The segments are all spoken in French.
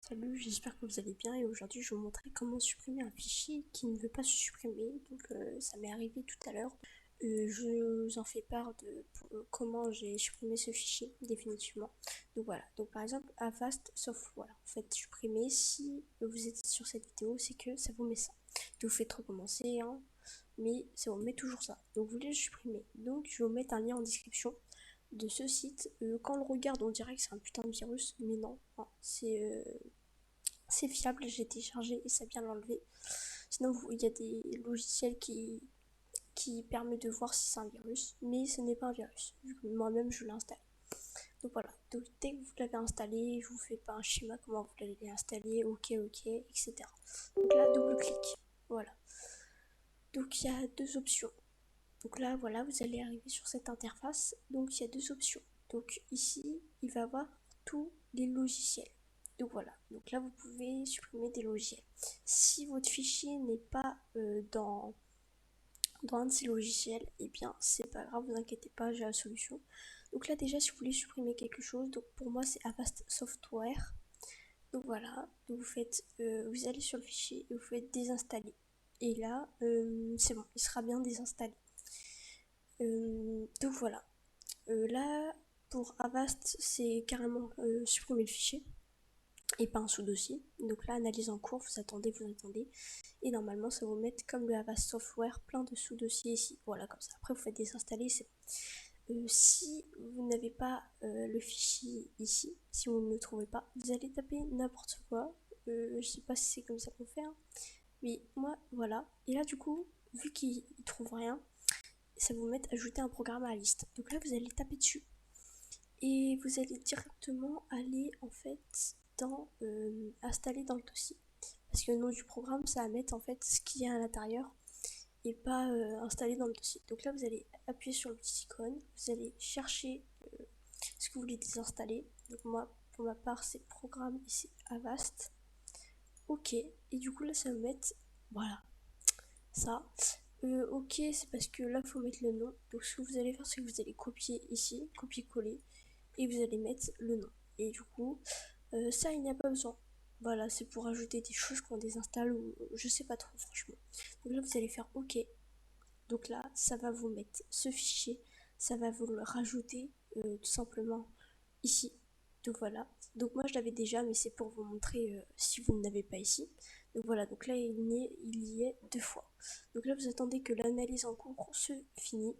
Salut, j'espère que vous allez bien et aujourd'hui je vais vous montrer comment supprimer un fichier qui ne veut pas se supprimer. Ça m'est arrivé tout à l'heure. Je vous en fais part de comment j'ai supprimé ce fichier définitivement. Donc voilà, donc par exemple Avast Software, vous faites supprimer. Si vous êtes sur cette vidéo, c'est que ça vous met ça. Donc vous faites recommencer, hein, mais ça vous met toujours ça. Donc vous voulez le supprimer. Donc je vais vous mettre un lien en description de ce site. Quand on le regarde, on dirait que c'est un putain de virus, mais non, hein, c'est fiable, j'ai téléchargé et ça vient l'enlever. Sinon, il y a des logiciels qui permettent de voir si c'est un virus, mais ce n'est pas un virus. Moi-même, je l'ai installé. Donc voilà, donc dès que vous l'avez installé, je vous fais pas un schéma comment vous l'allez installer, ok, etc. Donc là, double-clic. Voilà. Donc il y a deux options. Donc là, voilà, vous allez arriver sur cette interface. Donc il y a deux options. Donc ici, il va y avoir tous les logiciels. Donc voilà, donc là vous pouvez supprimer des logiciels. Si votre fichier n'est pas dans un de ces logiciels, et bien c'est pas grave, vous inquiétez pas, j'ai la solution. Donc là déjà si vous voulez supprimer quelque chose, donc pour moi c'est Avast Software. Donc voilà, donc vous allez sur le fichier et vous faites désinstaller. Et là, c'est bon, il sera bien désinstallé. Donc voilà. Là, pour Avast, c'est carrément supprimer le fichier et pas un sous-dossier. Donc là, analyse en cours, vous attendez. Et normalement, ça va vous mettre comme le Avast Software, plein de sous-dossiers ici. Voilà, comme ça. Après, vous faites désinstaller. Si vous n'avez pas le fichier ici, si vous ne le trouvez pas, vous allez taper n'importe quoi. Je sais pas si c'est comme ça qu'on fait, hein. Mais moi, voilà. Et là, du coup, vu qu'il ne trouve rien, ça va vous mettre ajouter un programme à la liste. Donc là, vous allez taper dessus. Et vous allez directement aller en fait dans installer dans le dossier. Parce que le nom du programme, ça va mettre en fait ce qu'il y a à l'intérieur et pas installer dans le dossier. Donc là, vous allez appuyer sur le petit icône, vous allez chercher ce que vous voulez désinstaller. Donc moi, pour ma part, c'est programme et c'est Avast. Ok, et du coup là, ça va mettre, voilà, ça. Ok, c'est parce que là, il faut mettre le nom. Donc ce que vous allez faire, c'est que vous allez copier ici, copier-coller, et vous allez mettre le nom. Et du coup, ça, il n'y a pas besoin. Voilà, c'est pour ajouter des choses qu'on désinstalle ou je sais pas trop, franchement. Donc là, vous allez faire OK. Donc là, ça va vous mettre ce fichier, ça va vous le rajouter tout simplement ici. Donc voilà. Donc moi, je l'avais déjà, mais c'est pour vous montrer si vous ne l'avez pas ici. Donc voilà, donc là, il y est deux fois. Donc là, vous attendez que l'analyse en cours se finisse.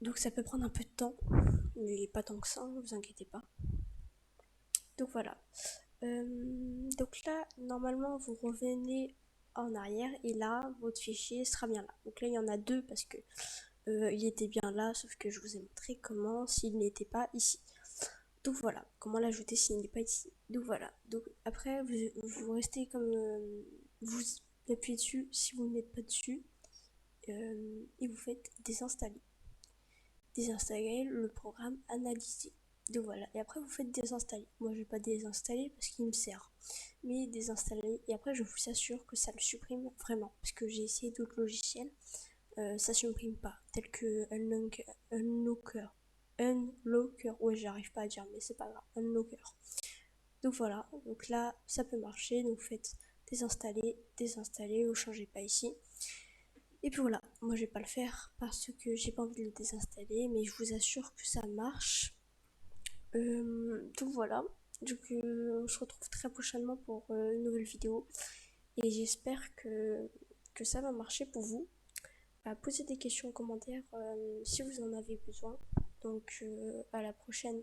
Donc ça peut prendre un peu de temps, mais pas tant que ça, ne vous inquiétez pas. Donc voilà. Donc là, normalement, vous revenez en arrière et là, votre fichier sera bien là. Donc là, il y en a deux parce que il était bien là, sauf que je vous ai montré comment s'il n'était pas ici. Donc voilà, comment l'ajouter s'il n'est pas ici. Donc voilà. Donc après, vous restez comme vous appuyez dessus si vous n'êtes pas dessus et vous faites désinstaller. Désinstaller le programme analysé. Donc voilà, et après vous faites désinstaller. Moi je vais pas désinstaller parce qu'il me sert, mais désinstaller. Et après je vous assure que ça le supprime vraiment, parce que j'ai essayé d'autres logiciels, ça supprime pas, tel que Unlocker. Unlocker, ouais j'arrive pas à dire, mais c'est pas grave, Unlocker. Donc voilà, donc là ça peut marcher, donc vous faites désinstaller, désinstaller, vous changez pas ici. Et puis voilà, moi je vais pas le faire parce que j'ai pas envie de le désinstaller, mais je vous assure que ça marche. Donc voilà, on se retrouve très prochainement pour une nouvelle vidéo et j'espère que ça va marcher pour vous. Posez des questions en commentaire si vous en avez besoin. Donc à la prochaine.